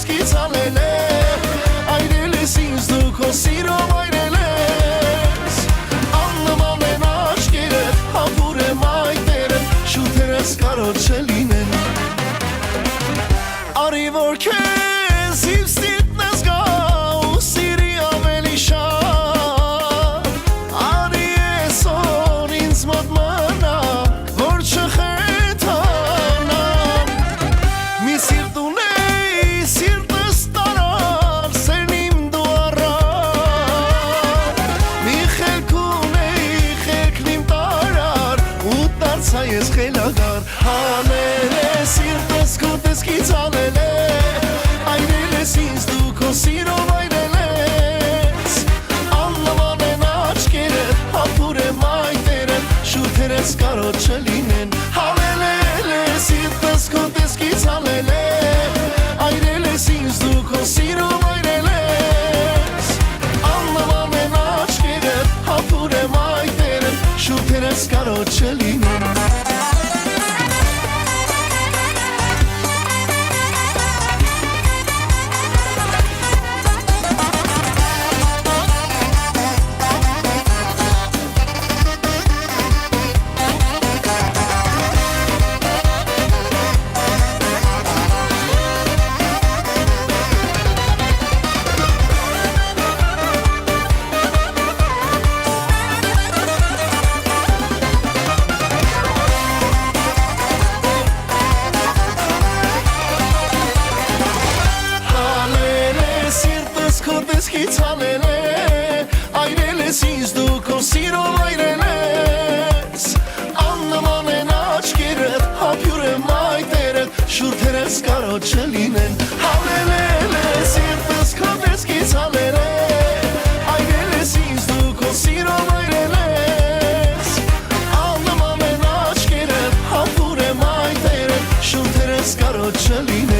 տեսքից հալել է Այրել ես ինձ դու քո սիրով այրել ես Աննման են աչքերդ, համբուր եմ այտերդ Շուտերս կարող չլինեն Արի որ քեզ իմ ստիպն ես գա ու սիրի ավելի շատ Արի այսօր ինձ մոտ մնա որ չխեթանամ Մի սիրտ ունեի սիրտս տարար սերն իմ դու առար Մի խելք ունեի խելքն իմ տարար ու դարձա ես խելագար Հանել է սիրտս քո տեսքից հալել է Այրել ես ինձ դու քո սիրով այրել ես Աննման են աչքերդ, համբուր եմ այտերդ Շուտերս կարող չլինեն Հանել է սիրտս քո տեսքից հալել է Այրել ես ինձ դու քո սիրով այրել ես Աննման են աչքերդ, համբուր եմ այտերդ Շուտերս կարող չլինեն Քո տեսքից հալել է Այրել ես ինձ դու քո սիրով այրել ես Աննման են աչքերդ, համբուր եմ այտերդ Շուրթերս կարող չլինեն Հանել է սիրտս քո տեսքից հալել է Այրել ես ինձ դու քո սիրով այրել ես Աննման են աչքերդ, համբուր եմ այտերդ Շուրթերս կարող չլինեն